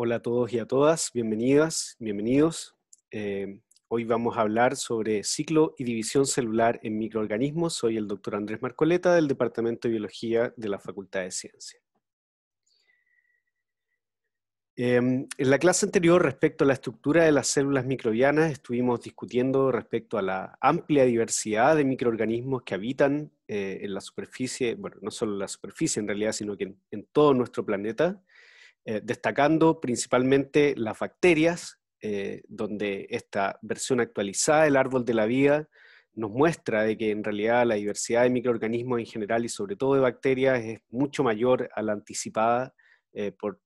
Hola a todos y a todas, bienvenidas, bienvenidos. Hoy vamos a hablar sobre ciclo y división celular en microorganismos. Soy el doctor Andrés Marcoleta del Departamento de Biología de la Facultad de Ciencias. En la clase anterior, respecto a la estructura de las células microbianas, estuvimos discutiendo respecto a la amplia diversidad de microorganismos que habitan en la superficie, bueno, no solo en la superficie en realidad, sino que en todo nuestro planeta. Destacando principalmente las bacterias, donde esta versión actualizada del árbol de la vida nos muestra de que en realidad la diversidad de microorganismos en general y sobre todo de bacterias es mucho mayor a la anticipada por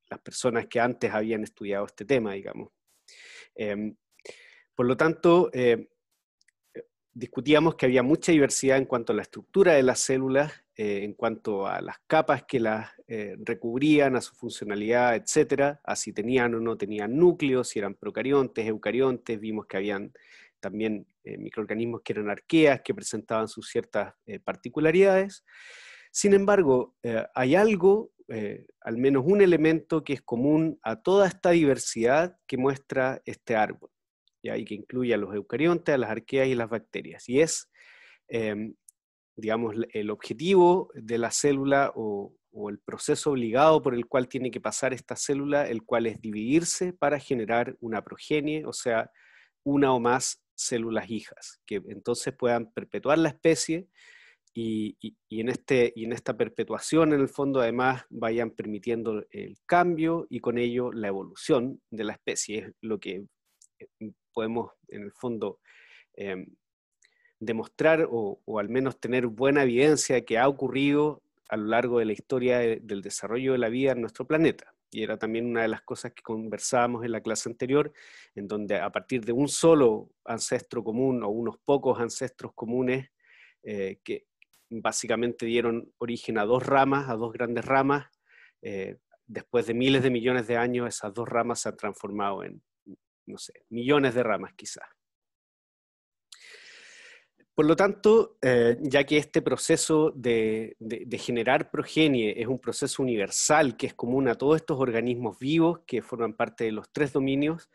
las personas que antes habían estudiado este tema, digamos. Eh, por lo tanto, discutíamos que había mucha diversidad en cuanto a la estructura de las células, en cuanto a las capas que las recubrían, a su funcionalidad, etcétera, a si tenían o no tenían núcleos, si eran procariontes, eucariontes. Vimos que habían también microorganismos que eran arqueas, que presentaban sus ciertas particularidades. Sin embargo, hay algo, al menos un elemento que es común a toda esta diversidad que muestra este árbol, ¿ya? Y que incluye a los eucariontes, a las arqueas y las bacterias. Y es, digamos, el objetivo de la célula o el proceso obligado por el cual tiene que pasar esta célula, el cual es dividirse para generar una progenie, o sea, una o más células hijas, que entonces puedan perpetuar la especie y en esta perpetuación, en el fondo, además, vayan permitiendo el cambio y con ello la evolución de la especie. Es lo que podemos, en el fondo, demostrar o al menos tener buena evidencia de que ha ocurrido a lo largo de la historia del desarrollo de la vida en nuestro planeta. Y era también una de las cosas que conversábamos en la clase anterior, en donde a partir de un solo ancestro común o unos pocos ancestros comunes que básicamente dieron origen a dos ramas, a dos grandes ramas, después de miles de millones de años esas dos ramas se han transformado en, no sé, millones de ramas quizás. Por lo tanto, ya que este proceso de generar progenie es un proceso universal que es común a todos estos organismos vivos que forman parte de los tres dominios,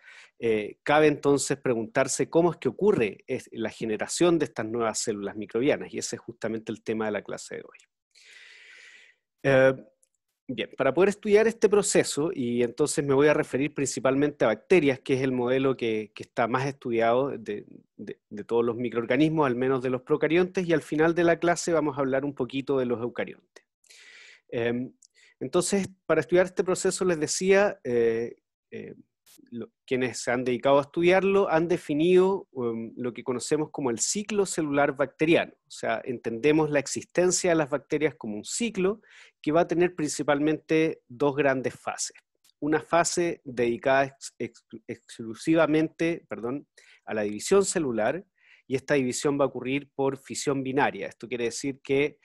cabe entonces preguntarse cómo es que ocurre la generación de estas nuevas células microbianas, y ese es justamente el tema de la clase de hoy. Bien, para poder estudiar este proceso, y entonces me voy a referir principalmente a bacterias, que es el modelo que está más estudiado de todos los microorganismos, al menos de los procariontes, y al final de la clase vamos a hablar un poquito de los eucariontes. Entonces, para estudiar este proceso, les decía, quienes se han dedicado a estudiarlo han definido lo que conocemos como el ciclo celular bacteriano. O sea, entendemos la existencia de las bacterias como un ciclo que va a tener principalmente dos grandes fases. Una fase dedicada exclusivamente, a la división celular, y esta división va a ocurrir por fisión binaria. Esto quiere decir que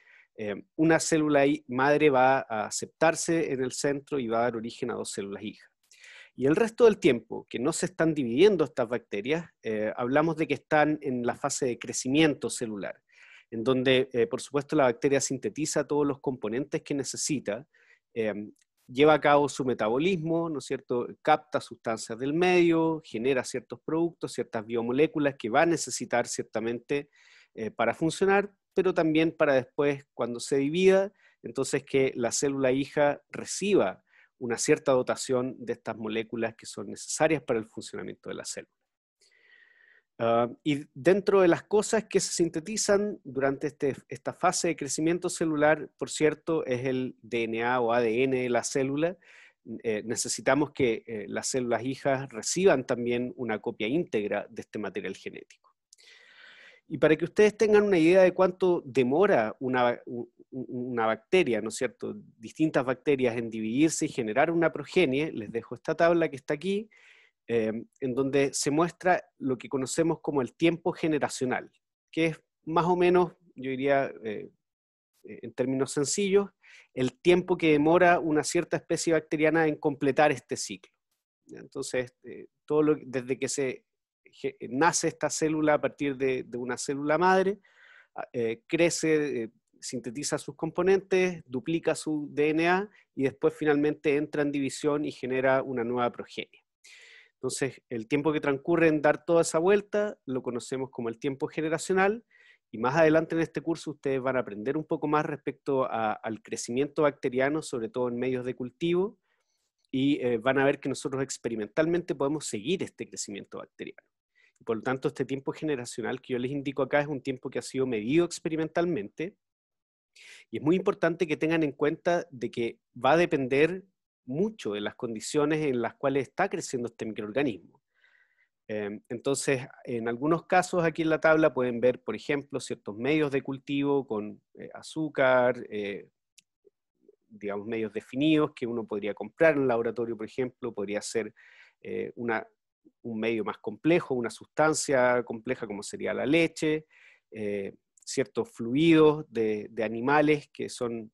una célula madre va a aceptarse en el centro y va a dar origen a dos células hijas. Y el resto del tiempo que no se están dividiendo estas bacterias, hablamos de que están en la fase de crecimiento celular, en donde, por supuesto, la bacteria sintetiza todos los componentes que necesita, lleva a cabo su metabolismo, ¿no es cierto?, capta sustancias del medio, genera ciertos productos, ciertas biomoléculas que va a necesitar ciertamente para funcionar, pero también para después, cuando se divida, entonces que la célula hija reciba una cierta dotación de estas moléculas que son necesarias para el funcionamiento de la célula. Y dentro de las cosas que se sintetizan durante esta fase de crecimiento celular, por cierto, es el DNA o ADN de la célula. Necesitamos que las células hijas reciban también una copia íntegra de este material genético. Y para que ustedes tengan una idea de cuánto demora una bacteria, ¿no es cierto?, distintas bacterias en dividirse y generar una progenie, les dejo esta tabla que está aquí, en donde se muestra lo que conocemos como el tiempo generacional, que es más o menos, yo diría, en términos sencillos, el tiempo que demora una cierta especie bacteriana en completar este ciclo. Entonces, desde que nace esta célula a partir de una célula madre, crece, sintetiza sus componentes, duplica su DNA y después finalmente entra en división y genera una nueva progenie. Entonces, el tiempo que transcurre en dar toda esa vuelta lo conocemos como el tiempo generacional, y más adelante en este curso ustedes van a aprender un poco más respecto al crecimiento bacteriano, sobre todo en medios de cultivo, y van a ver que nosotros experimentalmente podemos seguir este crecimiento bacteriano. Y por lo tanto, este tiempo generacional que yo les indico acá es un tiempo que ha sido medido experimentalmente, y es muy importante que tengan en cuenta de que va a depender mucho de las condiciones en las cuales está creciendo este microorganismo. Entonces, en algunos casos aquí en la tabla pueden ver, por ejemplo, ciertos medios de cultivo con azúcar, digamos, medios definidos que uno podría comprar en el laboratorio, por ejemplo, podría ser un medio más complejo, una sustancia compleja como sería la leche, ciertos fluidos de animales que son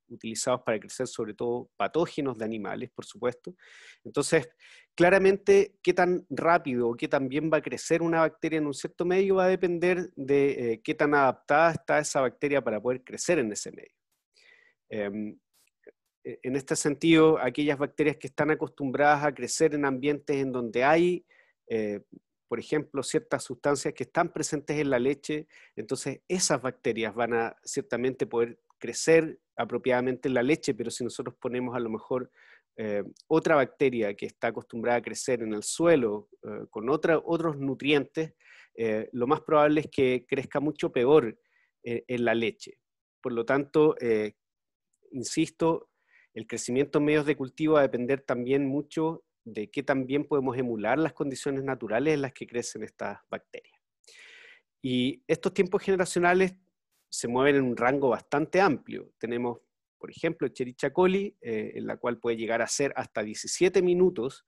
utilizados para crecer, sobre todo patógenos de animales, por supuesto. Entonces, claramente, qué tan rápido o qué tan bien va a crecer una bacteria en un cierto medio va a depender de qué tan adaptada está esa bacteria para poder crecer en ese medio. En este sentido, aquellas bacterias que están acostumbradas a crecer en ambientes en donde hay, por ejemplo, ciertas sustancias que están presentes en la leche, entonces esas bacterias van a ciertamente poder crecer apropiadamente en la leche, pero si nosotros ponemos a lo mejor otra bacteria que está acostumbrada a crecer en el suelo con otros nutrientes, lo más probable es que crezca mucho peor en la leche. Por lo tanto, insisto, el crecimiento en medios de cultivo va a depender también mucho de qué tan bien podemos emular las condiciones naturales en las que crecen estas bacterias. Y estos tiempos generacionales se mueven en un rango bastante amplio. Tenemos, por ejemplo, Escherichia coli, en la cual puede llegar a ser hasta 17 minutos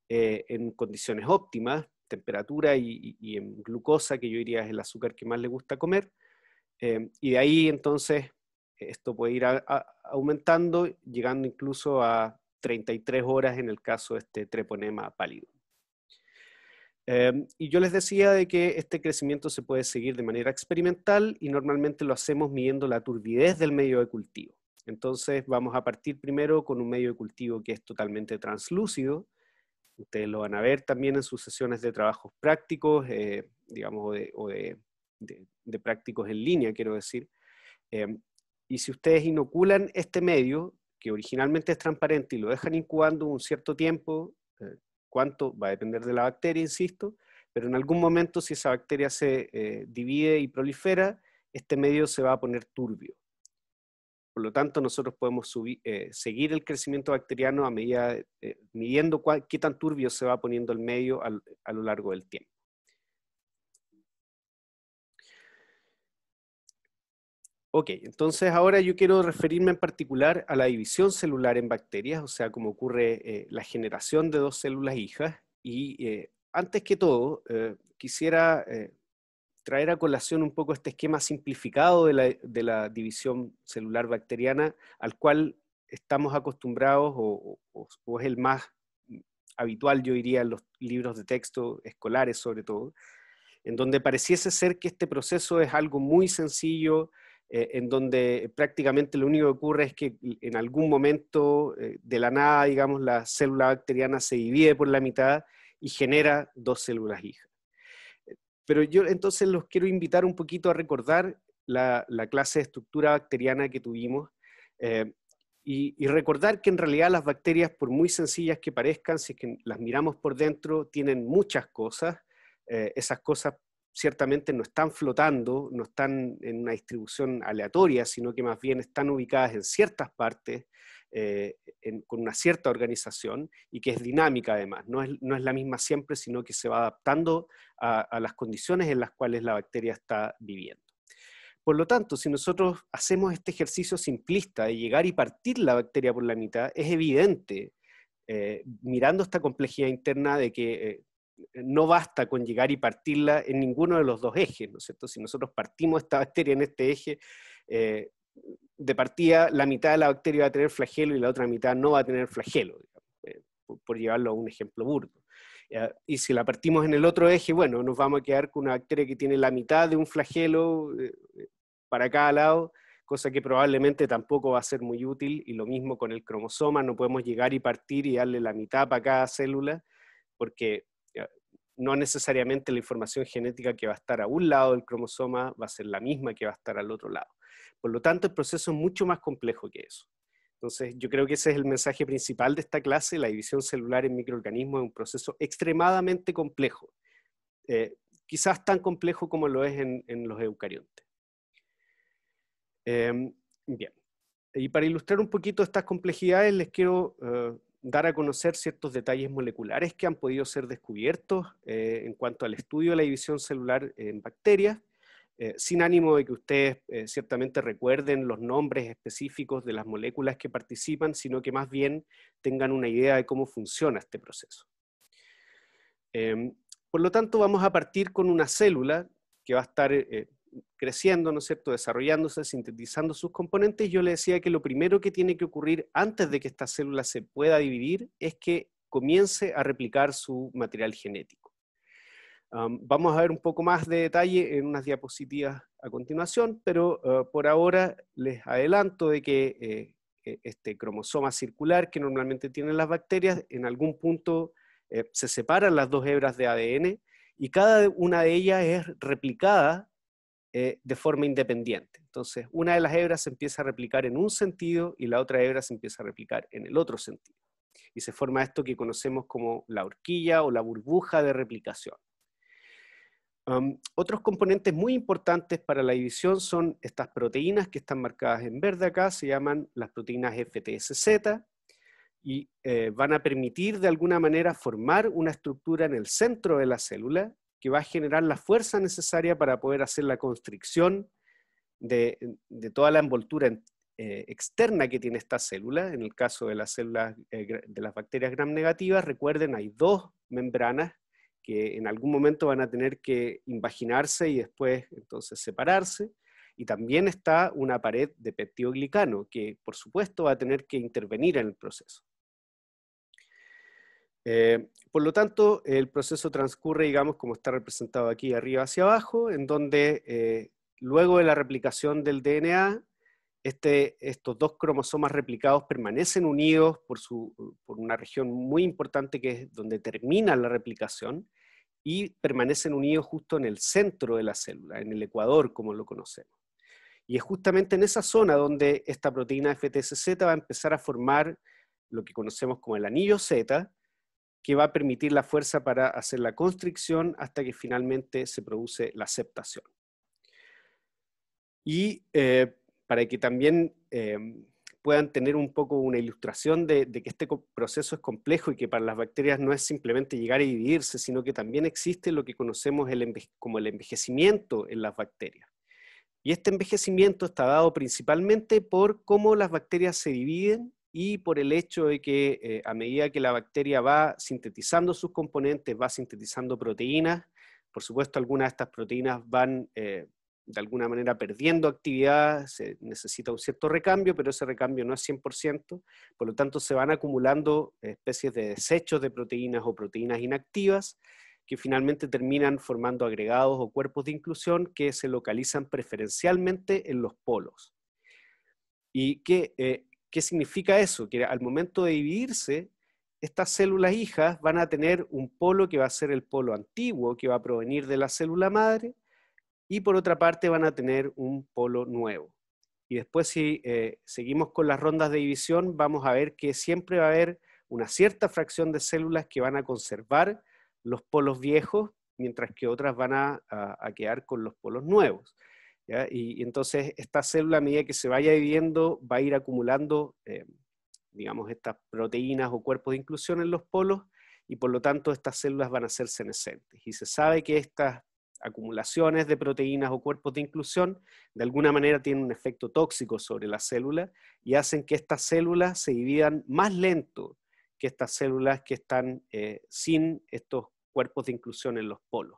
en condiciones óptimas, temperatura y en glucosa, que yo diría es el azúcar que más le gusta comer. Y de ahí entonces esto puede ir aumentando, llegando incluso a 33 horas en el caso de este treponema pálido. Y yo les decía de que este crecimiento se puede seguir de manera experimental y normalmente lo hacemos midiendo la turbidez del medio de cultivo. Entonces vamos a partir primero con un medio de cultivo que es totalmente translúcido. Ustedes lo van a ver también en sus sesiones de trabajos prácticos, digamos, de prácticos en línea, quiero decir. Y si ustedes inoculan este medio, que originalmente es transparente, y lo dejan incubando un cierto tiempo, cuánto va a depender de la bacteria, insisto, pero en algún momento si esa bacteria se divide y prolifera, este medio se va a poner turbio. Por lo tanto, nosotros podemos seguir el crecimiento bacteriano a medida, midiendo qué tan turbio se va poniendo el medio a lo largo del tiempo. Ok, entonces ahora yo quiero referirme en particular a la división celular en bacterias, o sea, cómo ocurre la generación de dos células hijas. Y antes que todo, quisiera traer a colación un poco este esquema simplificado de la división celular bacteriana, al cual estamos acostumbrados, o es el más habitual, yo diría, en los libros de texto escolares sobre todo, en donde pareciese ser que este proceso es algo muy sencillo, en donde prácticamente lo único que ocurre es que en algún momento de la nada, digamos, la célula bacteriana se divide por la mitad y genera dos células hijas. Pero yo entonces los quiero invitar un poquito a recordar la clase de estructura bacteriana que tuvimos y recordar que en realidad las bacterias, por muy sencillas que parezcan, si es que las miramos por dentro, tienen muchas cosas. Esas cosas ciertamente no están flotando, no están en una distribución aleatoria, sino que más bien están ubicadas en ciertas partes, con una cierta organización, y que es dinámica además, no es la misma siempre, sino que se va adaptando a las condiciones en las cuales la bacteria está viviendo. Por lo tanto, si nosotros hacemos este ejercicio simplista de llegar y partir la bacteria por la mitad, es evidente, mirando esta complejidad interna, de que no basta con llegar y partirla en ninguno de los dos ejes, ¿no es cierto? Si nosotros partimos esta bacteria en este eje, de partida la mitad de la bacteria va a tener flagelo y la otra mitad no va a tener flagelo, digamos, por llevarlo a un ejemplo burdo. Y si la partimos en el otro eje, bueno, nos vamos a quedar con una bacteria que tiene la mitad de un flagelo para cada lado, cosa que probablemente tampoco va a ser muy útil, y lo mismo con el cromosoma, no podemos llegar y partir y darle la mitad para cada célula, porque no necesariamente la información genética que va a estar a un lado del cromosoma va a ser la misma que va a estar al otro lado. Por lo tanto, el proceso es mucho más complejo que eso. Entonces, yo creo que ese es el mensaje principal de esta clase: la división celular en microorganismos es un proceso extremadamente complejo, quizás tan complejo como lo es en los eucariontes. Bien, y para ilustrar un poquito estas complejidades, les quiero dar a conocer ciertos detalles moleculares que han podido ser descubiertos en cuanto al estudio de la división celular en bacterias, sin ánimo de que ustedes ciertamente recuerden los nombres específicos de las moléculas que participan, sino que más bien tengan una idea de cómo funciona este proceso. Por lo tanto, vamos a partir con una célula que va a estar creciendo, ¿no es cierto?, desarrollándose, sintetizando sus componentes. Yo le decía que lo primero que tiene que ocurrir antes de que esta célula se pueda dividir es que comience a replicar su material genético. Vamos a ver un poco más de detalle en unas diapositivas a continuación, pero por ahora les adelanto de que este cromosoma circular que normalmente tienen las bacterias, en algún punto se separan las dos hebras de ADN y cada una de ellas es replicada de forma independiente. Entonces, una de las hebras se empieza a replicar en un sentido y la otra hebra se empieza a replicar en el otro sentido. Y se forma esto que conocemos como la horquilla o la burbuja de replicación. Otros componentes muy importantes para la división son estas proteínas que están marcadas en verde acá, se llaman las proteínas FTSZ, y van a permitir de alguna manera formar una estructura en el centro de la célula que va a generar la fuerza necesaria para poder hacer la constricción de toda la envoltura externa que tiene esta célula. En el caso de las células de las bacterias gram negativas, recuerden, hay dos membranas que en algún momento van a tener que invaginarse y después entonces separarse. Y también está una pared de peptidoglicano que por supuesto va a tener que intervenir en el proceso. Por lo tanto, el proceso transcurre, digamos, como está representado aquí arriba hacia abajo, en donde luego de la replicación del DNA, estos dos cromosomas replicados permanecen unidos por una región muy importante que es donde termina la replicación, y permanecen unidos justo en el centro de la célula, en el ecuador como lo conocemos. Y es justamente en esa zona donde esta proteína FTSZ va a empezar a formar lo que conocemos como el anillo Z, que va a permitir la fuerza para hacer la constricción hasta que finalmente se produce la aceptación. Y para que también puedan tener un poco una ilustración de que este proceso es complejo y que para las bacterias no es simplemente llegar y dividirse, sino que también existe lo que conocemos como el envejecimiento en las bacterias. Y este envejecimiento está dado principalmente por cómo las bacterias se dividen y por el hecho de que a medida que la bacteria va sintetizando sus componentes, va sintetizando proteínas, por supuesto algunas de estas proteínas van de alguna manera perdiendo actividad, se necesita un cierto recambio, pero ese recambio no es 100%, por lo tanto se van acumulando especies de desechos de proteínas o proteínas inactivas, que finalmente terminan formando agregados o cuerpos de inclusión que se localizan preferencialmente en los polos. ¿Y qué significa eso? Que al momento de dividirse, estas células hijas van a tener un polo que va a ser el polo antiguo, que va a provenir de la célula madre, y por otra parte van a tener un polo nuevo. Y después, si seguimos con las rondas de división, vamos a ver que siempre va a haber una cierta fracción de células que van a conservar los polos viejos, mientras que otras van a quedar con los polos nuevos. ¿Ya? Y entonces esta célula, a medida que se vaya dividiendo, va a ir acumulando, digamos, estas proteínas o cuerpos de inclusión en los polos, y por lo tanto estas células van a ser senescentes. Y se sabe que estas acumulaciones de proteínas o cuerpos de inclusión de alguna manera tienen un efecto tóxico sobre la célula y hacen que estas células se dividan más lento que estas células que están sin estos cuerpos de inclusión en los polos.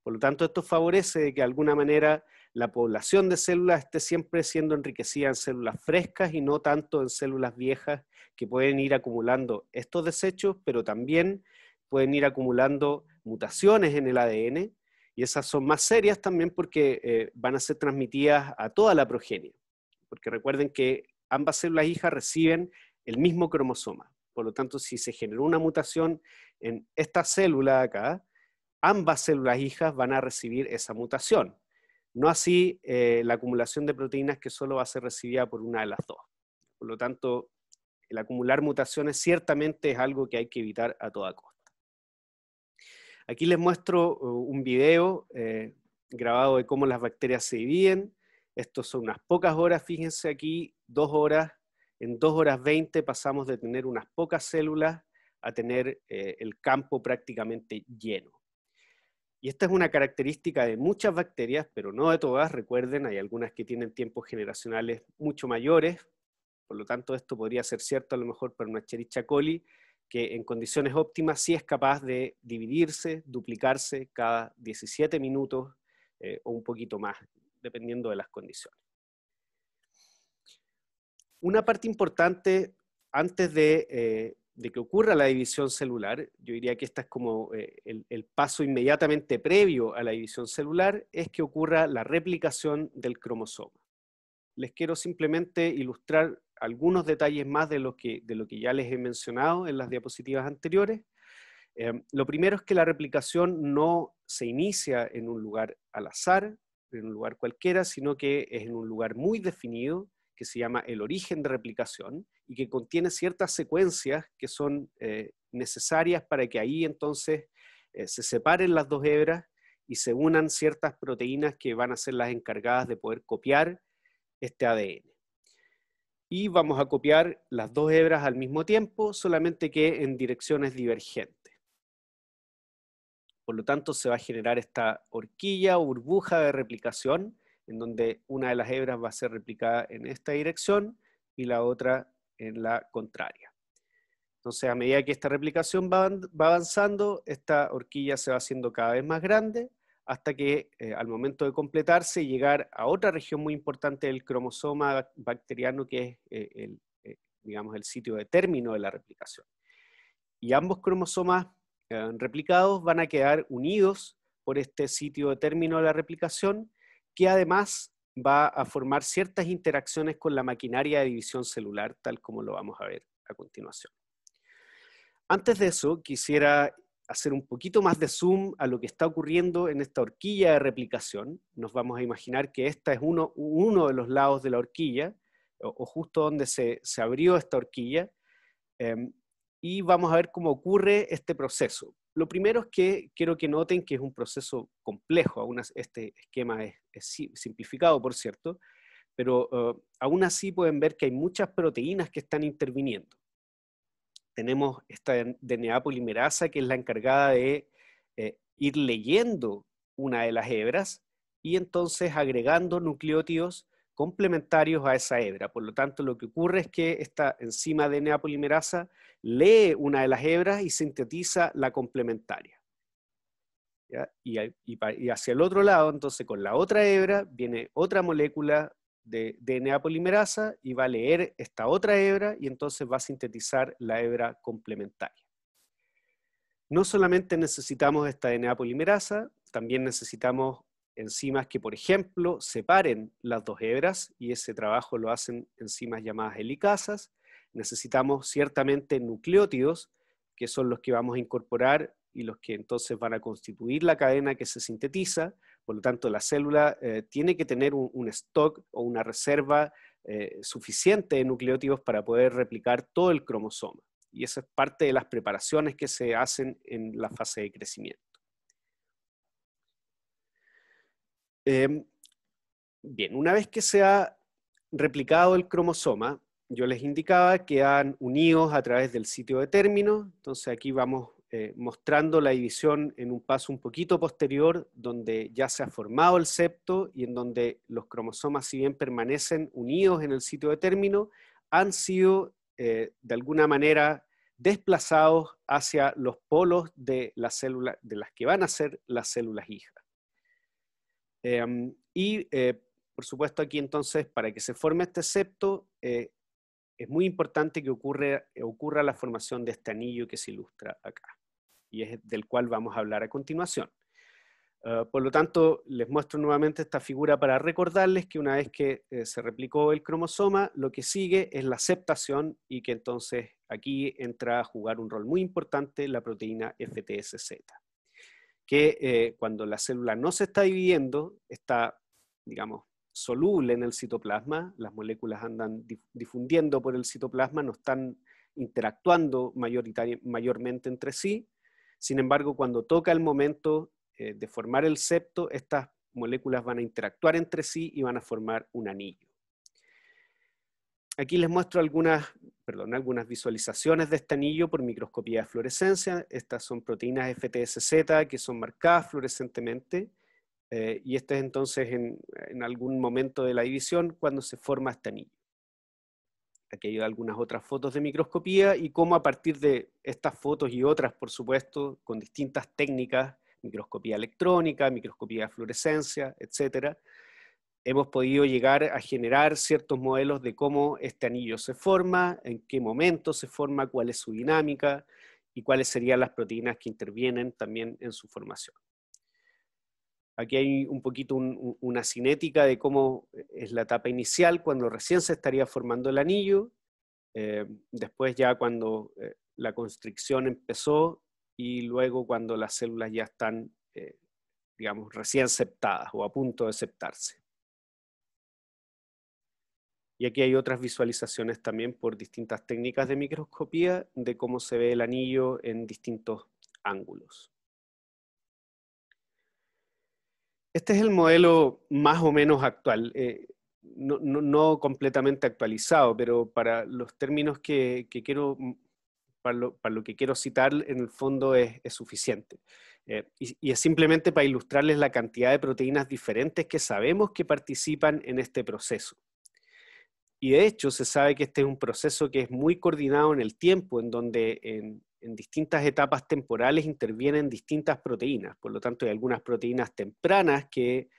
Por lo tanto, esto favorece de que de alguna manera la población de células esté siempre siendo enriquecida en células frescas y no tanto en células viejas que pueden ir acumulando estos desechos, pero también pueden ir acumulando mutaciones en el ADN, y esas son más serias también porque van a ser transmitidas a toda la progenie. porque recuerden que ambas células hijas reciben el mismo cromosoma. Por lo tanto, si se generó una mutación en esta célula acá, ambas células hijas van a recibir esa mutación. No así la acumulación de proteínas que solo va a ser recibida por una de las dos. Por lo tanto, el acumular mutaciones ciertamente es algo que hay que evitar a toda costa. Aquí les muestro un video grabado de cómo las bacterias se dividen. Estos son unas pocas horas, fíjense aquí, 2 horas. En 2 horas 20 pasamos de tener unas pocas células a tener el campo prácticamente lleno. Y esta es una característica de muchas bacterias, pero no de todas. Recuerden, hay algunas que tienen tiempos generacionales mucho mayores. Por lo tanto, esto podría ser cierto a lo mejor para una Escherichia coli, que en condiciones óptimas sí es capaz de dividirse, duplicarse cada 17 minutos o un poquito más, dependiendo de las condiciones. Una parte importante antes de que ocurra la división celular, yo diría que esta es como el paso inmediatamente previo a la división celular, es que ocurra la replicación del cromosoma. Les quiero simplemente ilustrar algunos detalles más de lo que ya les he mencionado en las diapositivas anteriores. Lo primero es que la replicación no se inicia en un lugar al azar, en un lugar cualquiera, sino que es en un lugar muy definido, que se llama el origen de replicación, y que contiene ciertas secuencias que son necesarias para que ahí entonces se separen las dos hebras y se unan ciertas proteínas que van a ser las encargadas de poder copiar este ADN. Y vamos a copiar las dos hebras al mismo tiempo, solamente que en direcciones divergentes. Por lo tanto, se va a generar esta horquilla o burbuja de replicación, en donde una de las hebras va a ser replicada en esta dirección y la otra en la contraria. Entonces, a medida que esta replicación va avanzando, esta horquilla se va haciendo cada vez más grande, hasta que al momento de completarse y llegar a otra región muy importante del cromosoma bacteriano, que es digamos, el sitio de término de la replicación. Y ambos cromosomas replicados van a quedar unidos por este sitio de término de la replicación, que además va a formar ciertas interacciones con la maquinaria de división celular, tal como lo vamos a ver a continuación. Antes de eso, quisiera hacer un poquito más de zoom a lo que está ocurriendo en esta horquilla de replicación. Nos vamos a imaginar que esta es uno de los lados de la horquilla, o justo donde se abrió esta horquilla, y vamos a ver cómo ocurre este proceso. Lo primero es que quiero que noten que es un proceso complejo, aún este esquema es simplificado, por cierto, pero aún así pueden ver que hay muchas proteínas que están interviniendo. Tenemos esta DNA polimerasa, que es la encargada de ir leyendo una de las hebras y entonces agregando nucleótidos complementarios a esa hebra. Por lo tanto, lo que ocurre es que esta enzima DNA polimerasa lee una de las hebras y sintetiza la complementaria. ¿Ya? Y hacia el otro lado, entonces con la otra hebra, viene otra molécula de DNA polimerasa y va a leer esta otra hebra y entonces va a sintetizar la hebra complementaria. No solamente necesitamos esta DNA polimerasa, también necesitamos enzimas que, por ejemplo, separen las dos hebras, y ese trabajo lo hacen enzimas llamadas helicasas. Necesitamos ciertamente nucleótidos, que son los que vamos a incorporar y los que entonces van a constituir la cadena que se sintetiza. Por lo tanto, la célula tiene que tener un stock o una reserva suficiente de nucleótidos para poder replicar todo el cromosoma. Y esa es parte de las preparaciones que se hacen en la fase de crecimiento. Bien, una vez que se ha replicado el cromosoma, yo les indicaba que quedan unidos a través del sitio de término. Entonces aquí vamos mostrando la división en un paso un poquito posterior, donde ya se ha formado el septo y en donde los cromosomas, si bien permanecen unidos en el sitio de término, han sido de alguna manera desplazados hacia los polos de las células, de las que van a ser las células hijas. Por supuesto aquí entonces, para que se forme este septo, es muy importante que ocurra la formación de este anillo que se ilustra acá, y es del cual vamos a hablar a continuación. Por lo tanto, les muestro nuevamente esta figura para recordarles que una vez que se replicó el cromosoma, lo que sigue es la aceptación y que entonces aquí entra a jugar un rol muy importante la proteína FTSZ, que cuando la célula no se está dividiendo, está, digamos, soluble en el citoplasma, las moléculas andan difundiendo por el citoplasma, no están interactuando mayormente entre sí. Sin embargo, cuando toca el momento de formar el septo, estas moléculas van a interactuar entre sí y van a formar un anillo. Aquí les muestro algunas visualizaciones de este anillo por microscopía de fluorescencia. Estas son proteínas FTSZ que son marcadas fluorescentemente, y este es entonces en algún momento de la división cuando se forma este anillo. Aquí hay algunas otras fotos de microscopía y cómo a partir de estas fotos y otras, por supuesto, con distintas técnicas, microscopía electrónica, microscopía de fluorescencia, etcétera, hemos podido llegar a generar ciertos modelos de cómo este anillo se forma, en qué momento se forma, cuál es su dinámica y cuáles serían las proteínas que intervienen también en su formación. Aquí hay un poquito una cinética de cómo es la etapa inicial, cuando recién se estaría formando el anillo, después ya cuando la constricción empezó y luego cuando las células ya están, digamos, recién septadas o a punto de septarse. Y aquí hay otras visualizaciones también por distintas técnicas de microscopía de cómo se ve el anillo en distintos ángulos. Este es el modelo más o menos actual, no completamente actualizado, pero para los términos que quiero, para lo que quiero citar, en el fondo es suficiente. Y es simplemente para ilustrarles la cantidad de proteínas diferentes que sabemos que participan en este proceso. Y de hecho se sabe que este es un proceso que es muy coordinado en el tiempo, en donde en distintas etapas temporales intervienen distintas proteínas. Por lo tanto, hay algunas proteínas tempranas que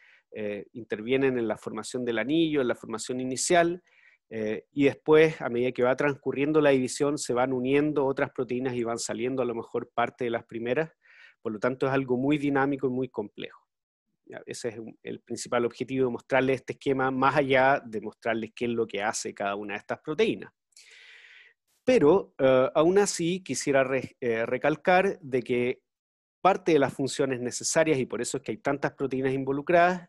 intervienen en la formación del anillo, en la formación inicial, y después, a medida que va transcurriendo la división, se van uniendo otras proteínas y van saliendo a lo mejor parte de las primeras. Por lo tanto, es algo muy dinámico y muy complejo. Ese es el principal objetivo de mostrarles este esquema, más allá de mostrarles qué es lo que hace cada una de estas proteínas. Pero aún así quisiera recalcar de que parte de las funciones necesarias, y por eso es que hay tantas proteínas involucradas,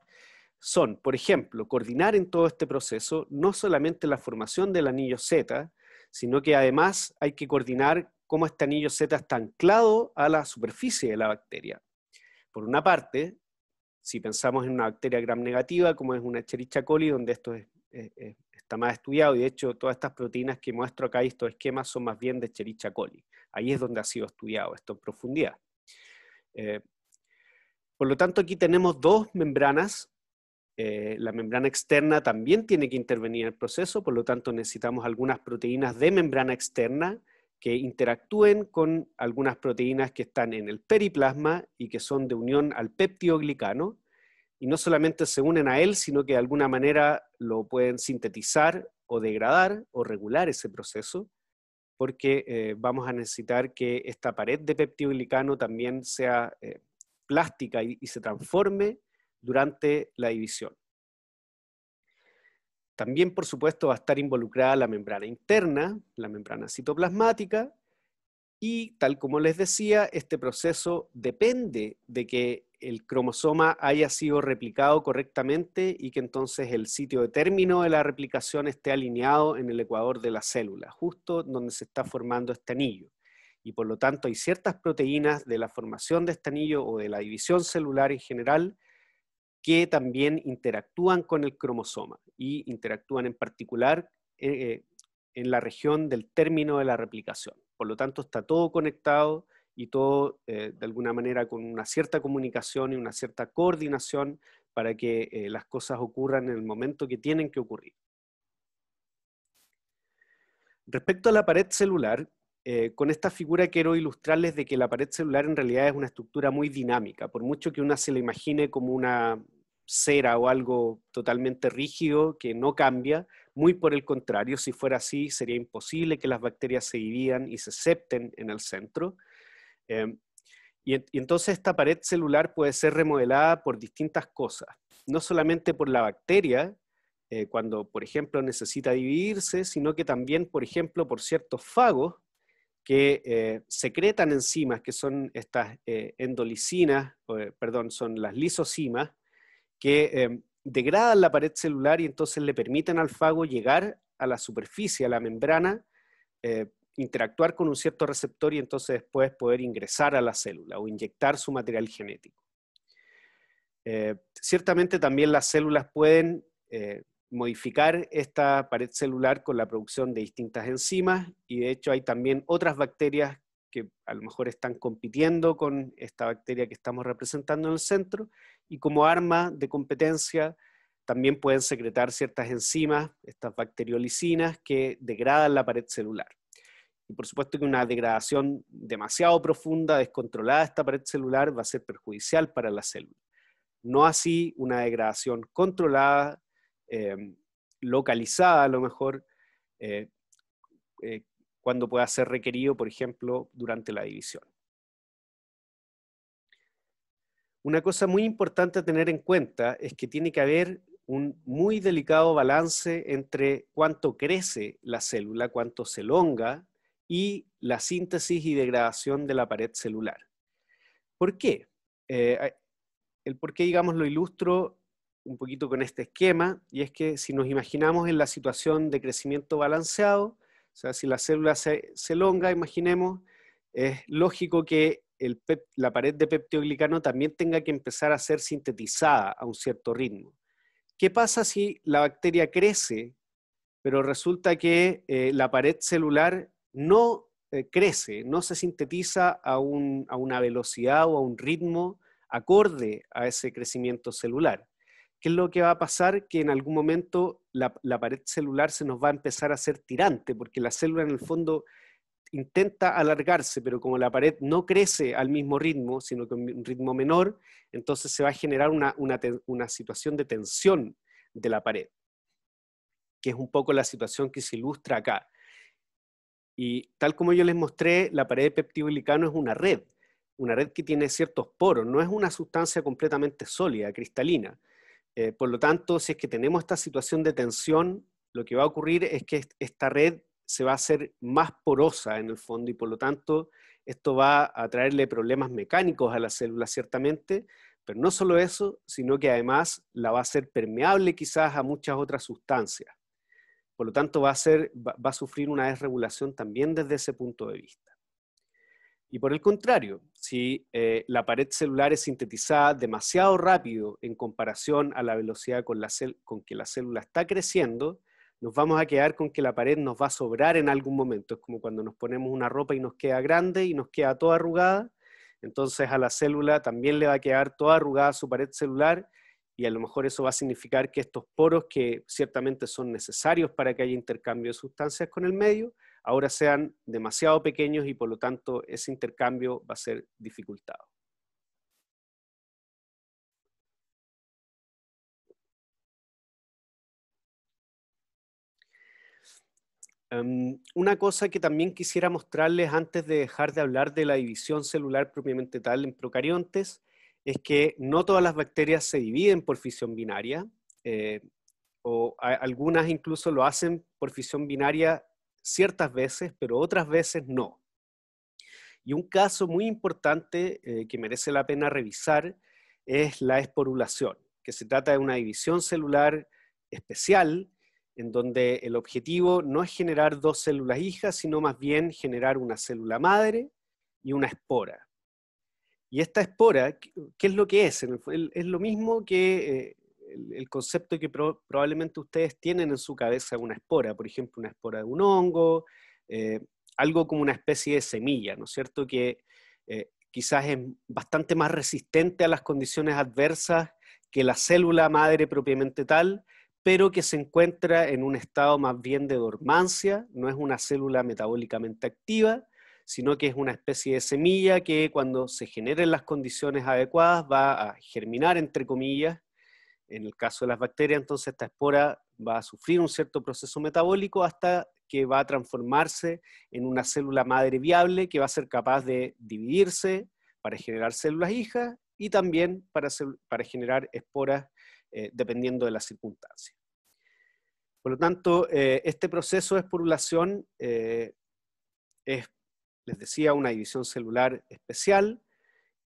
son, por ejemplo, coordinar en todo este proceso no solamente la formación del anillo Z, sino que además hay que coordinar cómo este anillo Z está anclado a la superficie de la bacteria. Por una parte, si pensamos en una bacteria gram negativa, como es una Escherichia coli, donde esto está más estudiado, y de hecho todas estas proteínas que muestro acá y estos esquemas son más bien de Escherichia coli. Ahí es donde ha sido estudiado esto en profundidad. Por lo tanto, aquí tenemos dos membranas. La membrana externa también tiene que intervenir en el proceso, por lo tanto necesitamos algunas proteínas de membrana externa que interactúen con algunas proteínas que están en el periplasma y que son de unión al peptidoglicano, y no solamente se unen a él, sino que de alguna manera lo pueden sintetizar o degradar o regular ese proceso, porque vamos a necesitar que esta pared de peptidoglicano también sea plástica y se transforme durante la división. También, por supuesto, va a estar involucrada la membrana interna, la membrana citoplasmática, y tal como les decía, este proceso depende de que el cromosoma haya sido replicado correctamente y que entonces el sitio de término de la replicación esté alineado en el ecuador de la célula, justo donde se está formando este anillo. Y por lo tanto hay ciertas proteínas de la formación de este anillo o de la división celular en general que también interactúan con el cromosoma y interactúan en particular en la región del término de la replicación. Por lo tanto, está todo conectado y todo de alguna manera con una cierta comunicación y una cierta coordinación para que las cosas ocurran en el momento que tienen que ocurrir. Respecto a la pared celular, con esta figura quiero ilustrarles de que la pared celular en realidad es una estructura muy dinámica, por mucho que una se la imagine como una cera o algo totalmente rígido que no cambia, muy por el contrario, si fuera así sería imposible que las bacterias se dividan y se septen en el centro. Y entonces esta pared celular puede ser remodelada por distintas cosas, no solamente por la bacteria, cuando, por ejemplo, necesita dividirse, sino que también, por ejemplo, por ciertos fagos que secretan enzimas, que son estas endolicinas, perdón, son las lisocimas, que degradan la pared celular y entonces le permiten al fago llegar a la superficie, a la membrana, interactuar con un cierto receptor y entonces después poder ingresar a la célula o inyectar su material genético. Ciertamente también las células pueden modificar esta pared celular con la producción de distintas enzimas, y de hecho hay también otras bacterias que a lo mejor están compitiendo con esta bacteria que estamos representando en el centro, y como arma de competencia también pueden secretar ciertas enzimas, estas bacteriolicinas, que degradan la pared celular. Y por supuesto que una degradación demasiado profunda, descontrolada de esta pared celular va a ser perjudicial para la célula. No así una degradación controlada, localizada a lo mejor, cuando pueda ser requerido, por ejemplo, durante la división. Una cosa muy importante a tener en cuenta es que tiene que haber un muy delicado balance entre cuánto crece la célula, cuánto se elonga, y la síntesis y degradación de la pared celular. ¿Por qué? El por qué, digamos, lo ilustro un poquito con este esquema, y es que si nos imaginamos en la situación de crecimiento balanceado, o sea, si la célula se elonga, imaginemos, es lógico que la pared de peptidoglicano también tenga que empezar a ser sintetizada a un cierto ritmo. ¿Qué pasa si la bacteria crece, pero resulta que la pared celular no crece, no se sintetiza a una velocidad o a un ritmo acorde a ese crecimiento celular? ¿Qué es lo que va a pasar? Que en algún momento la pared celular se nos va a empezar a hacer tirante, porque la célula en el fondo intenta alargarse, pero como la pared no crece al mismo ritmo, sino que un ritmo menor, entonces se va a generar una situación de tensión de la pared, que es un poco la situación que se ilustra acá. Y tal como yo les mostré, la pared de peptidoglicano es una red que tiene ciertos poros, no es una sustancia completamente sólida, cristalina. Por lo tanto, si es que tenemos esta situación de tensión, lo que va a ocurrir es que esta red se va a hacer más porosa en el fondo, y por lo tanto esto va a traerle problemas mecánicos a la célula ciertamente, pero no solo eso, sino que además la va a hacer permeable quizás a muchas otras sustancias. Por lo tanto va a sufrir una desregulación también desde ese punto de vista. Y por el contrario, si la pared celular es sintetizada demasiado rápido en comparación a la velocidad con que la célula está creciendo, nos vamos a quedar con que la pared nos va a sobrar en algún momento. Es como cuando nos ponemos una ropa y nos queda grande y nos queda toda arrugada, entonces a la célula también le va a quedar toda arrugada su pared celular, y a lo mejor eso va a significar que estos poros, que ciertamente son necesarios para que haya intercambio de sustancias con el medio, ahora sean demasiado pequeños y por lo tanto ese intercambio va a ser dificultado. Una cosa que también quisiera mostrarles antes de dejar de hablar de la división celular propiamente tal en procariontes, es que no todas las bacterias se dividen por fisión binaria, algunas incluso lo hacen por fisión binaria ciertas veces, pero otras veces no. Y un caso muy importante que merece la pena revisar es la esporulación, que se trata de una división celular especial, en donde el objetivo no es generar dos células hijas, sino más bien generar una célula madre y una espora. Y esta espora, ¿qué es lo que es? Es lo mismo que el concepto que probablemente ustedes tienen en su cabeza, una espora, por ejemplo, una espora de un hongo, algo como una especie de semilla, ¿no es cierto? Que quizás es bastante más resistente a las condiciones adversas que la célula madre propiamente tal, pero que se encuentra en un estado más bien de dormancia, no es una célula metabólicamente activa, sino que es una especie de semilla que cuando se generen las condiciones adecuadas va a germinar, entre comillas. En el caso de las bacterias, entonces esta espora va a sufrir un cierto proceso metabólico hasta que va a transformarse en una célula madre viable que va a ser capaz de dividirse, para generar células hijas y también para generar esporas dependiendo de las circunstancias. Por lo tanto, este proceso de esporulación es, les decía, una división celular especial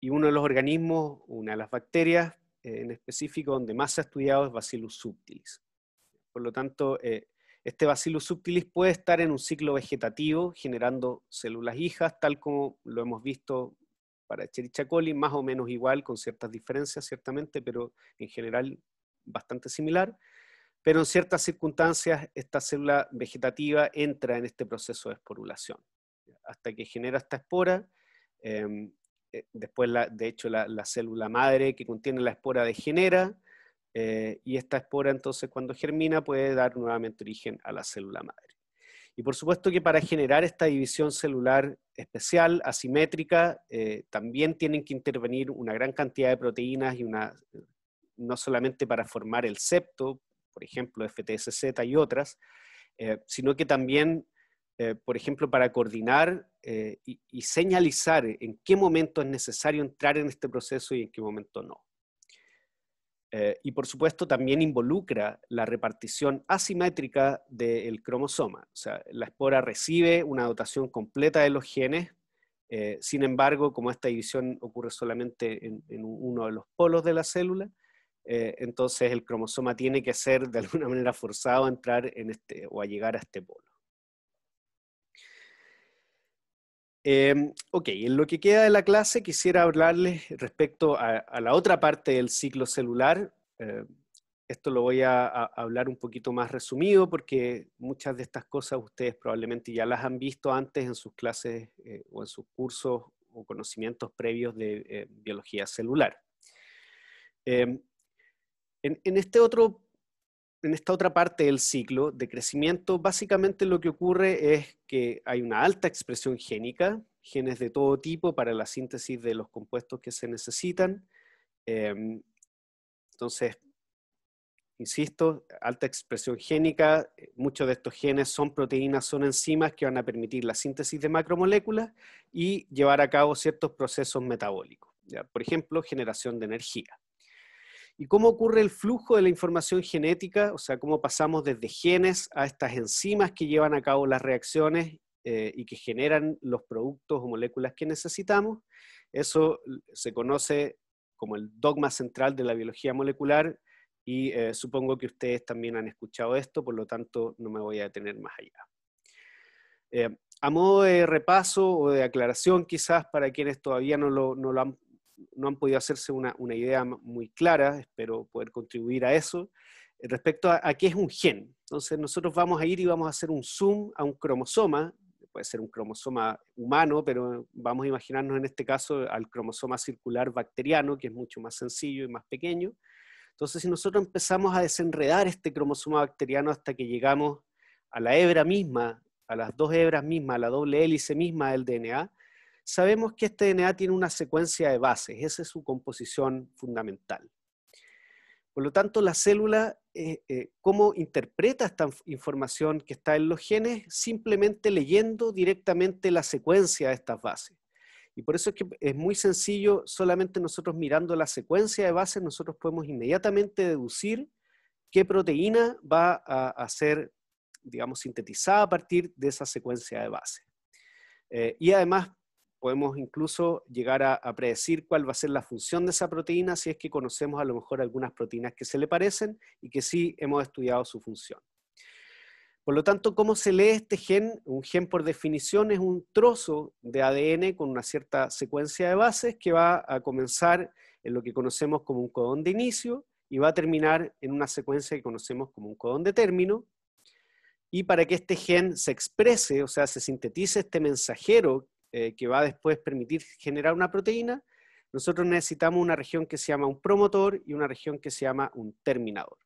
y uno de los organismos, una de las bacterias en específico donde más se ha estudiado es Bacillus subtilis. Por lo tanto, este Bacillus subtilis puede estar en un ciclo vegetativo generando células hijas, tal como lo hemos visto para Escherichia coli, más o menos igual, con ciertas diferencias ciertamente, pero en general bastante similar. Pero en ciertas circunstancias esta célula vegetativa entra en este proceso de esporulación, hasta que genera esta espora. Después, de hecho, la célula madre que contiene la espora degenera, y esta espora entonces cuando germina puede dar nuevamente origen a la célula madre. Y por supuesto que para generar esta división celular especial, asimétrica, también tienen que intervenir una gran cantidad de proteínas, y no solamente para formar el septo, por ejemplo FTSZ y otras, sino que también, por ejemplo, para coordinar y señalizar en qué momento es necesario entrar en este proceso y en qué momento no. Y por supuesto también involucra la repartición asimétrica del cromosoma. O sea, la espora recibe una dotación completa de los genes, sin embargo, como esta división ocurre solamente en uno de los polos de la célula, entonces el cromosoma tiene que ser de alguna manera forzado a entrar en o a llegar a este polo. Ok, en lo que queda de la clase quisiera hablarles respecto a la otra parte del ciclo celular. Esto lo voy a hablar un poquito más resumido porque muchas de estas cosas ustedes probablemente ya las han visto antes en sus clases o en sus cursos o conocimientos previos de biología celular. En esta otra parte del ciclo de crecimiento, básicamente lo que ocurre es que hay una alta expresión génica, genes de todo tipo para la síntesis de los compuestos que se necesitan. Entonces, insisto, alta expresión génica, muchos de estos genes son proteínas, son enzimas que van a permitir la síntesis de macromoléculas y llevar a cabo ciertos procesos metabólicos, ¿ya? Por ejemplo, generación de energía. ¿Y cómo ocurre el flujo de la información genética? O sea, cómo pasamos desde genes a estas enzimas que llevan a cabo las reacciones y que generan los productos o moléculas que necesitamos. Eso se conoce como el dogma central de la biología molecular y supongo que ustedes también han escuchado esto, por lo tanto no me voy a detener más allá. A modo de repaso o de aclaración quizás para quienes todavía no han podido hacerse una idea muy clara, espero poder contribuir a eso, respecto a qué es un gen. Entonces nosotros vamos a ir y vamos a hacer un zoom a un cromosoma, puede ser un cromosoma humano, pero vamos a imaginarnos en este caso al cromosoma circular bacteriano, que es mucho más sencillo y más pequeño. Entonces si nosotros empezamos a desenredar este cromosoma bacteriano hasta que llegamos a la hebra misma, a las dos hebras mismas, a la doble hélice misma del DNA, sabemos que este DNA tiene una secuencia de bases, esa es su composición fundamental. Por lo tanto, la célula, ¿cómo interpreta esta información que está en los genes? Simplemente leyendo directamente la secuencia de estas bases. Y por eso es que es muy sencillo, solamente nosotros mirando la secuencia de bases, nosotros podemos inmediatamente deducir qué proteína va a ser, digamos, sintetizada a partir de esa secuencia de bases. Y además, podemos incluso llegar a predecir cuál va a ser la función de esa proteína si es que conocemos a lo mejor algunas proteínas que se le parecen y que sí hemos estudiado su función. Por lo tanto, ¿cómo se lee este gen? Un gen por definición es un trozo de ADN con una cierta secuencia de bases que va a comenzar en lo que conocemos como un codón de inicio y va a terminar en una secuencia que conocemos como un codón de término. Y para que este gen se exprese, o sea, se sintetice este mensajero que va a después permitir generar una proteína, nosotros necesitamos una región que se llama un promotor y una región que se llama un terminador.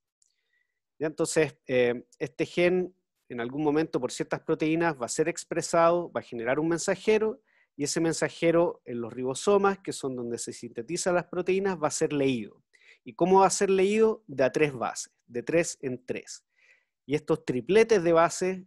¿Ya? Entonces, este gen en algún momento por ciertas proteínas va a ser expresado, va a generar un mensajero, y ese mensajero en los ribosomas, que son donde se sintetizan las proteínas, va a ser leído. ¿Y cómo va a ser leído? De a 3 bases, de 3 en 3. Y estos tripletes de bases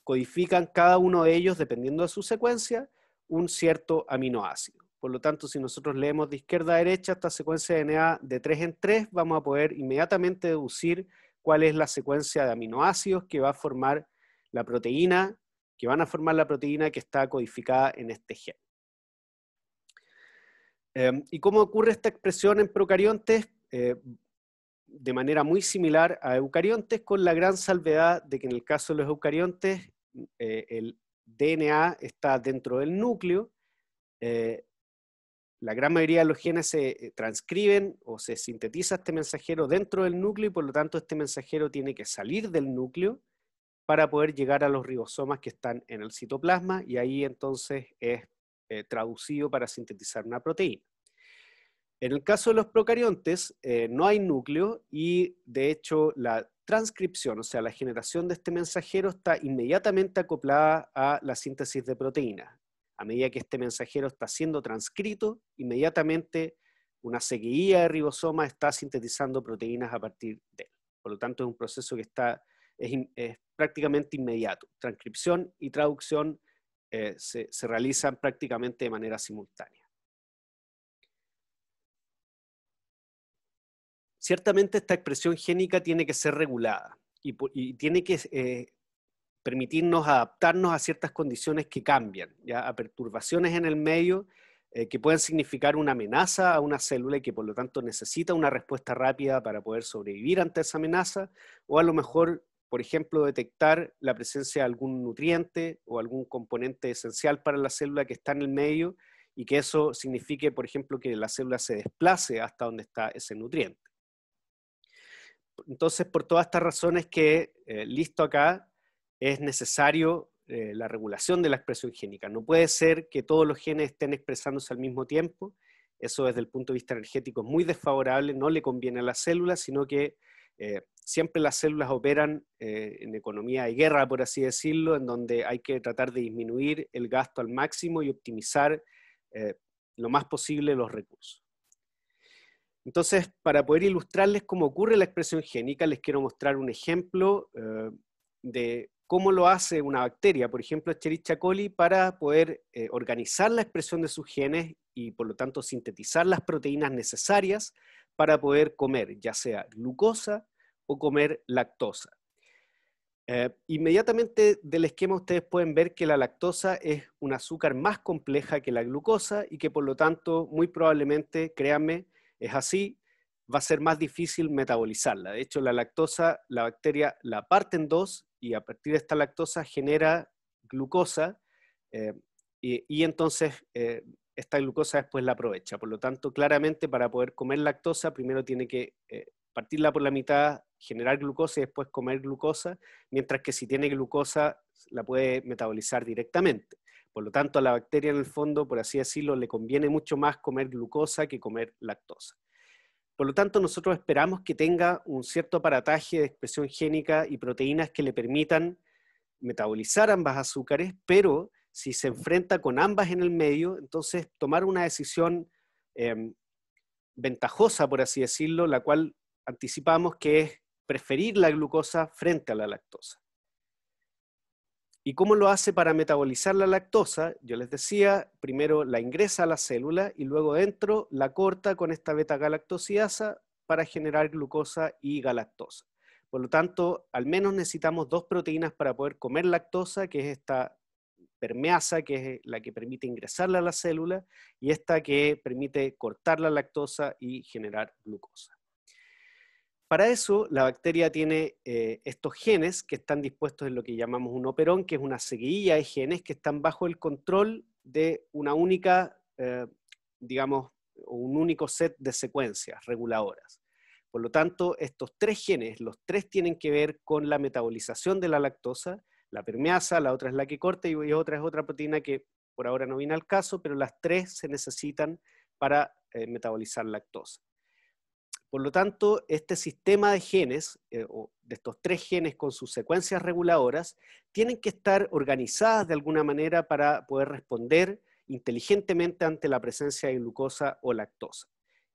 codifican cada uno de ellos, dependiendo de su secuencia, un cierto aminoácido. Por lo tanto, si nosotros leemos de izquierda a derecha esta secuencia de DNA de 3 en 3, vamos a poder inmediatamente deducir cuál es la secuencia de aminoácidos que va a formar la proteína, que van a formar la proteína que está codificada en este gen. ¿Y cómo ocurre esta expresión en procariontes? De manera muy similar a eucariontes, con la gran salvedad de que en el caso de los eucariontes el DNA está dentro del núcleo. La gran mayoría de los genes se transcriben o se sintetiza este mensajero dentro del núcleo y por lo tanto este mensajero tiene que salir del núcleo para poder llegar a los ribosomas que están en el citoplasma y ahí entonces es traducido para sintetizar una proteína. En el caso de los procariontes no hay núcleo y de hecho la transcripción, o sea la generación de este mensajero está inmediatamente acoplada a la síntesis de proteínas. A medida que este mensajero está siendo transcrito, inmediatamente una seguidilla de ribosomas está sintetizando proteínas a partir de él. Por lo tanto es un proceso que es prácticamente inmediato. Transcripción y traducción se realizan prácticamente de manera simultánea. Ciertamente esta expresión génica tiene que ser regulada y tiene que permitirnos adaptarnos a ciertas condiciones que cambian, ¿ya? A perturbaciones en el medio que pueden significar una amenaza a una célula y que por lo tanto necesita una respuesta rápida para poder sobrevivir ante esa amenaza, o a lo mejor, por ejemplo, detectar la presencia de algún nutriente o algún componente esencial para la célula que está en el medio y que eso signifique, por ejemplo, que la célula se desplace hasta donde está ese nutriente. Entonces, por todas estas razones que, listo acá, es necesario la regulación de la expresión génica. No puede ser que todos los genes estén expresándose al mismo tiempo. Eso desde el punto de vista energético es muy desfavorable, no le conviene a las células, sino que siempre las células operan en economía de guerra, por así decirlo, en donde hay que tratar de disminuir el gasto al máximo y optimizar lo más posible los recursos. Entonces, para poder ilustrarles cómo ocurre la expresión génica, les quiero mostrar un ejemplo de cómo lo hace una bacteria, por ejemplo, Escherichia coli, para poder organizar la expresión de sus genes y por lo tanto sintetizar las proteínas necesarias para poder comer, ya sea glucosa o comer lactosa. Inmediatamente del esquema ustedes pueden ver que la lactosa es un azúcar más compleja que la glucosa y que por lo tanto muy probablemente, créanme, es así, va a ser más difícil metabolizarla. De hecho, la lactosa, la bacteria la parte en dos y a partir de esta lactosa genera glucosa y entonces esta glucosa después la aprovecha. Por lo tanto, claramente para poder comer lactosa, primero tiene que partirla por la mitad, generar glucosa y después comer glucosa, mientras que si tiene glucosa la puede metabolizar directamente. Por lo tanto, a la bacteria en el fondo, por así decirlo, le conviene mucho más comer glucosa que comer lactosa. Por lo tanto, nosotros esperamos que tenga un cierto aparataje de expresión génica y proteínas que le permitan metabolizar ambas azúcares, pero si se enfrenta con ambas en el medio, entonces tomar una decisión ventajosa, por así decirlo, la cual anticipamos que es preferir la glucosa frente a la lactosa. ¿Y cómo lo hace para metabolizar la lactosa? Yo les decía, primero la ingresa a la célula y luego dentro la corta con esta beta-galactosidasa para generar glucosa y galactosa. Por lo tanto, al menos necesitamos dos proteínas para poder comer lactosa, que es esta permeasa, que es la que permite ingresarla a la célula, y esta que permite cortar la lactosa y generar glucosa. Para eso, la bacteria tiene estos genes que están dispuestos en lo que llamamos un operón, que es una seguidilla de genes que están bajo el control de una única, digamos, un único set de secuencias reguladoras. Por lo tanto, estos tres genes, los tres tienen que ver con la metabolización de la lactosa, la permeasa, la otra es la que corta y otra es otra proteína que por ahora no viene al caso, pero las tres se necesitan para metabolizar lactosa. Por lo tanto, este sistema de genes, o de estos tres genes con sus secuencias reguladoras, tienen que estar organizadas de alguna manera para poder responder inteligentemente ante la presencia de glucosa o lactosa.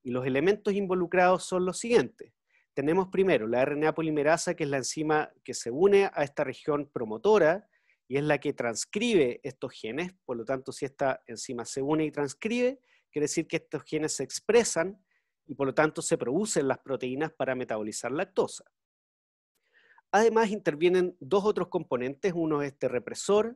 Y los elementos involucrados son los siguientes. Tenemos primero la RNA polimerasa, que es la enzima que se une a esta región promotora y es la que transcribe estos genes. Por lo tanto, si esta enzima se une y transcribe, quiere decir que estos genes se expresan y por lo tanto se producen las proteínas para metabolizar lactosa. Además intervienen dos otros componentes, uno es este represor,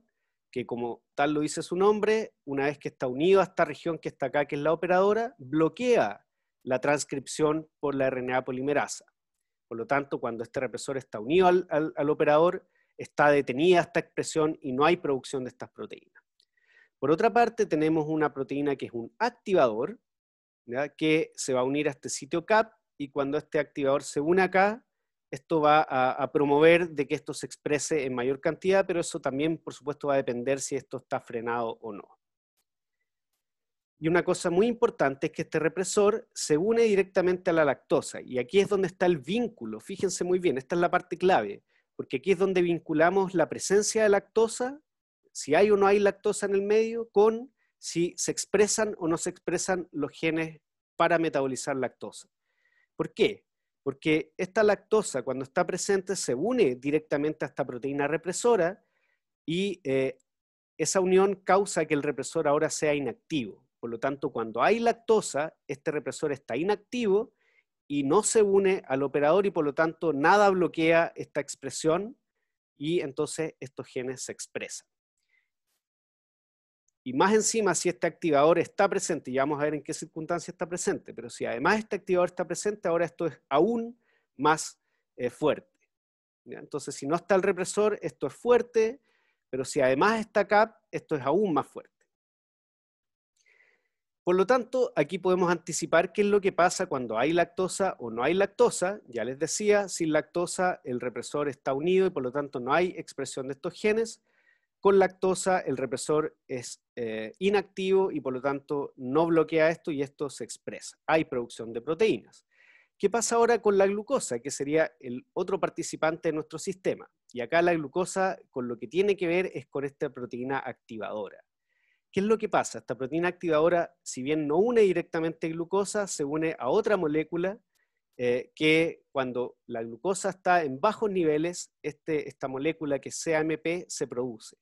que como tal lo dice su nombre, una vez que está unido a esta región que está acá, que es la operadora, bloquea la transcripción por la RNA polimerasa. Por lo tanto, cuando este represor está unido al operador, está detenida esta expresión y no hay producción de estas proteínas. Por otra parte, tenemos una proteína que es un activador, ¿ya?, que se va a unir a este sitio CAP, y cuando este activador se une acá, esto va a promover de que esto se exprese en mayor cantidad, pero eso también, por supuesto, va a depender si esto está frenado o no. Y una cosa muy importante es que este represor se une directamente a la lactosa, y aquí es donde está el vínculo. Fíjense muy bien, esta es la parte clave, porque aquí es donde vinculamos la presencia de lactosa, si hay o no hay lactosa en el medio, con si se expresan o no se expresan los genes para metabolizar lactosa. ¿Por qué? Porque esta lactosa, cuando está presente, se une directamente a esta proteína represora, y esa unión causa que el represor ahora sea inactivo. Por lo tanto, cuando hay lactosa, este represor está inactivo y no se une al operador, y por lo tanto nada bloquea esta expresión, y entonces estos genes se expresan. Y más encima, si este activador está presente, y vamos a ver en qué circunstancia está presente, pero si además este activador está presente, ahora esto es aún más fuerte. ¿Ya? Entonces, si no está el represor, esto es fuerte, pero si además está CAP, esto es aún más fuerte. Por lo tanto, aquí podemos anticipar qué es lo que pasa cuando hay lactosa o no hay lactosa. Ya les decía, sin lactosa el represor está unido y por lo tanto no hay expresión de estos genes. Con lactosa el represor es inactivo y por lo tanto no bloquea esto y esto se expresa. Hay producción de proteínas. ¿Qué pasa ahora con la glucosa? Que sería el otro participante de nuestro sistema. Y acá la glucosa con lo que tiene que ver es con esta proteína activadora. ¿Qué es lo que pasa? Esta proteína activadora, si bien no une directamente glucosa, se une a otra molécula que cuando la glucosa está en bajos niveles, esta molécula que es CAMP se produce.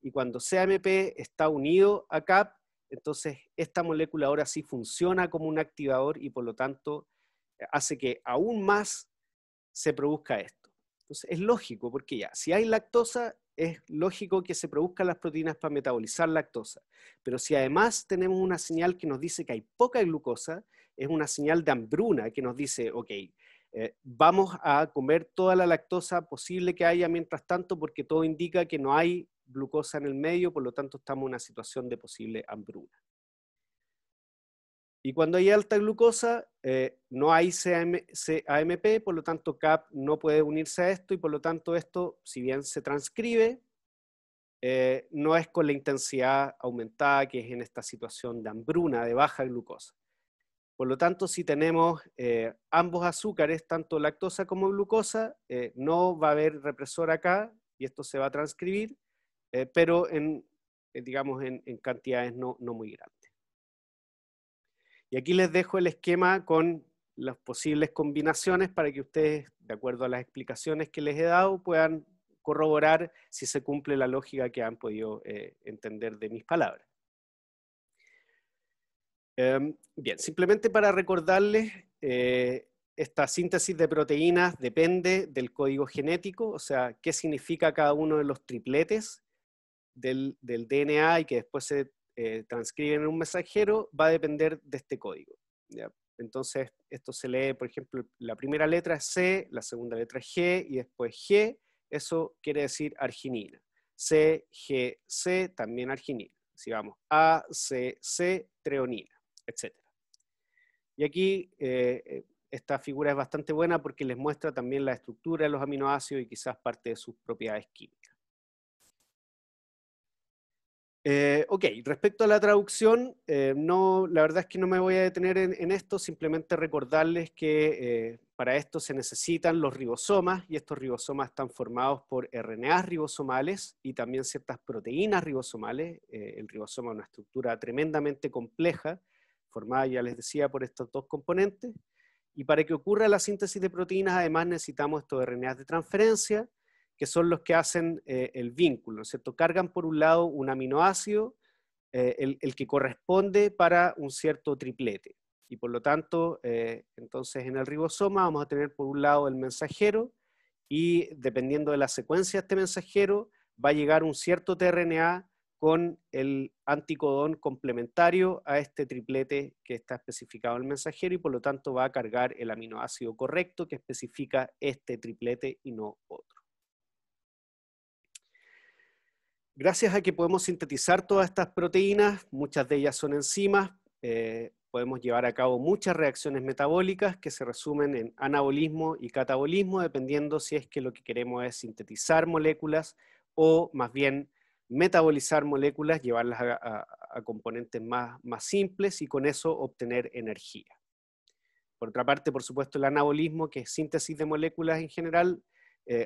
Y cuando CAMP está unido a CAP, entonces esta molécula ahora sí funciona como un activador y por lo tanto hace que aún más se produzca esto. Entonces es lógico, porque ya, si hay lactosa, es lógico que se produzcan las proteínas para metabolizar lactosa. Pero si además tenemos una señal que nos dice que hay poca glucosa, es una señal de hambruna que nos dice, ok, vamos a comer toda la lactosa posible que haya mientras tanto, porque todo indica que no hay glucosa en el medio, por lo tanto estamos en una situación de posible hambruna. Y cuando hay alta glucosa, no hay CAMP, por lo tanto CAP no puede unirse a esto, y por lo tanto esto, si bien se transcribe, no es con la intensidad aumentada que es en esta situación de hambruna, de baja glucosa. Por lo tanto, si tenemos ambos azúcares, tanto lactosa como glucosa, no va a haber represor acá, y esto se va a transcribir, pero digamos en cantidades no muy grandes. Y aquí les dejo el esquema con las posibles combinaciones para que ustedes, de acuerdo a las explicaciones que les he dado, puedan corroborar si se cumple la lógica que han podido entender de mis palabras. Bien, simplemente para recordarles, esta síntesis de proteínas depende del código genético, o sea, qué significa cada uno de los tripletes del DNA y que después se transcriben en un mensajero, va a depender de este código. ¿Ya? Entonces, esto se lee, por ejemplo, la primera letra es C, la segunda letra es G, y después G, eso quiere decir arginina. C, G, C, también arginina. Si vamos, A, C, C, treonina, etc. Y aquí, esta figura es bastante buena porque les muestra también la estructura de los aminoácidos y quizás parte de sus propiedades químicas. Ok, respecto a la traducción, la verdad es que no me voy a detener en esto, simplemente recordarles que para esto se necesitan los ribosomas, y estos ribosomas están formados por RNAs ribosomales y también ciertas proteínas ribosomales. El ribosoma es una estructura tremendamente compleja, formada, ya les decía, por estos dos componentes, y para que ocurra la síntesis de proteínas además necesitamos estos RNAs de transferencia, que son los que hacen el vínculo, ¿cierto? Cargan por un lado un aminoácido el que corresponde para un cierto triplete. Y por lo tanto, entonces en el ribosoma vamos a tener por un lado el mensajero, y dependiendo de la secuencia de este mensajero, va a llegar un cierto tRNA con el anticodón complementario a este triplete que está especificado en el mensajero, y por lo tanto va a cargar el aminoácido correcto que especifica este triplete y no otro. Gracias a que podemos sintetizar todas estas proteínas, muchas de ellas son enzimas, podemos llevar a cabo muchas reacciones metabólicas que se resumen en anabolismo y catabolismo, dependiendo si es que lo que queremos es sintetizar moléculas o más bien metabolizar moléculas, llevarlas a componentes más simples y con eso obtener energía. Por otra parte, por supuesto, el anabolismo, que es síntesis de moléculas en general,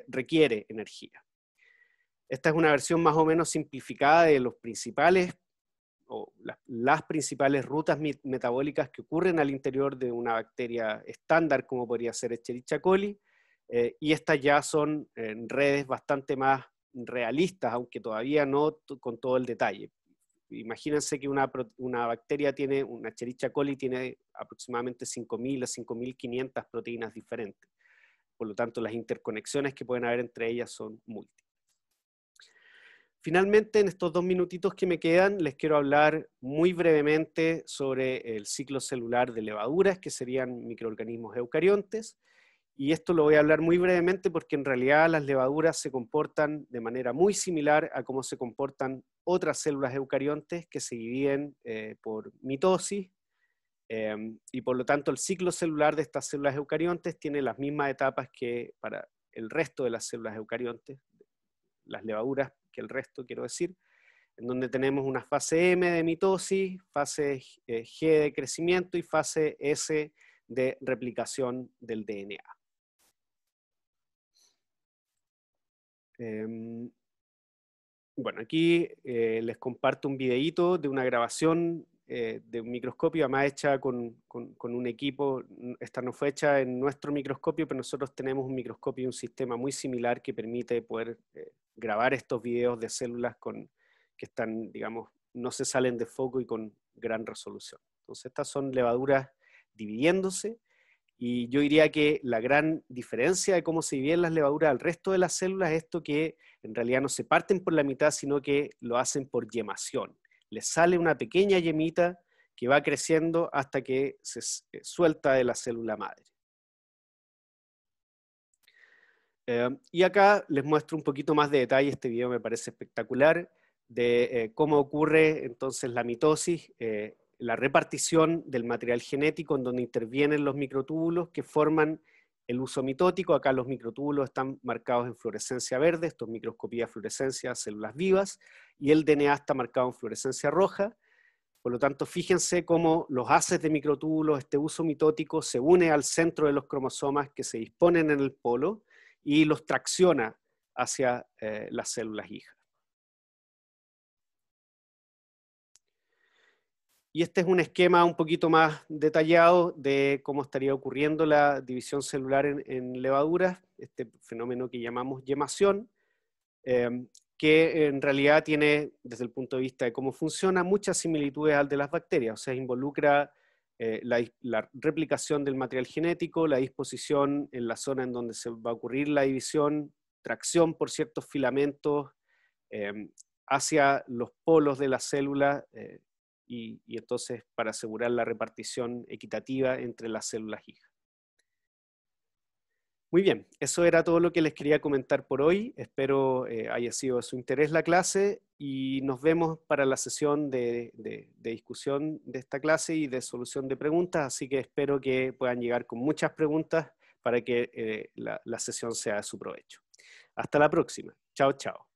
requiere energía. Esta es una versión más o menos simplificada de los principales o las principales rutas metabólicas que ocurren al interior de una bacteria estándar, como podría ser Escherichia coli, y estas ya son redes bastante más realistas, aunque todavía no con todo el detalle. Imagínense que una bacteria tiene, una Escherichia coli tiene aproximadamente 5.000 a 5.500 proteínas diferentes. Por lo tanto, las interconexiones que pueden haber entre ellas son múltiples. Finalmente, en estos 2 minutitos que me quedan, les quiero hablar muy brevemente sobre el ciclo celular de levaduras, que serían microorganismos eucariontes. Y esto lo voy a hablar muy brevemente porque en realidad las levaduras se comportan de manera muy similar a cómo se comportan otras células eucariontes que se dividen por mitosis, y por lo tanto el ciclo celular de estas células eucariontes tiene las mismas etapas que para el resto de las células eucariontes, las levaduras, que el resto, quiero decir, en donde tenemos una fase M de mitosis, fase G de crecimiento y fase S de replicación del DNA. Bueno, aquí les comparto un videíto de una grabación de un microscopio, además hecha con un equipo. Esta no fue hecha en nuestro microscopio, pero nosotros tenemos un microscopio y un sistema muy similar que permite poder grabar estos videos de células que están, digamos, no se salen de foco y con gran resolución. Entonces estas son levaduras dividiéndose, y yo diría que la gran diferencia de cómo se dividen las levaduras al resto de las células es esto, que en realidad no se parten por la mitad, sino que lo hacen por yemación. Les sale una pequeña yemita que va creciendo hasta que se suelta de la célula madre. Y acá les muestro un poquito más de detalle, este video me parece espectacular, de cómo ocurre entonces la mitosis, la repartición del material genético en donde intervienen los microtúbulos que forman el uso mitótico. Acá los microtúbulos están marcados en fluorescencia verde, esto es microscopía fluorescencia, células vivas, y el DNA está marcado en fluorescencia roja. Por lo tanto, fíjense cómo los haces de microtúbulos, este uso mitótico, se une al centro de los cromosomas que se disponen en el polo y los tracciona hacia las células hijas. Y este es un esquema un poquito más detallado de cómo estaría ocurriendo la división celular en levaduras, este fenómeno que llamamos yemación, que en realidad tiene, desde el punto de vista de cómo funciona, muchas similitudes al de las bacterias. O sea, involucra la replicación del material genético, la disposición en la zona en donde se va a ocurrir la división, tracción por ciertos filamentos hacia los polos de la célula, y entonces para asegurar la repartición equitativa entre las células hijas. Muy bien, eso era todo lo que les quería comentar por hoy. Espero haya sido de su interés la clase, y nos vemos para la sesión de discusión de esta clase y de solución de preguntas, así que espero que puedan llegar con muchas preguntas para que la sesión sea de su provecho. Hasta la próxima. Chao, chao.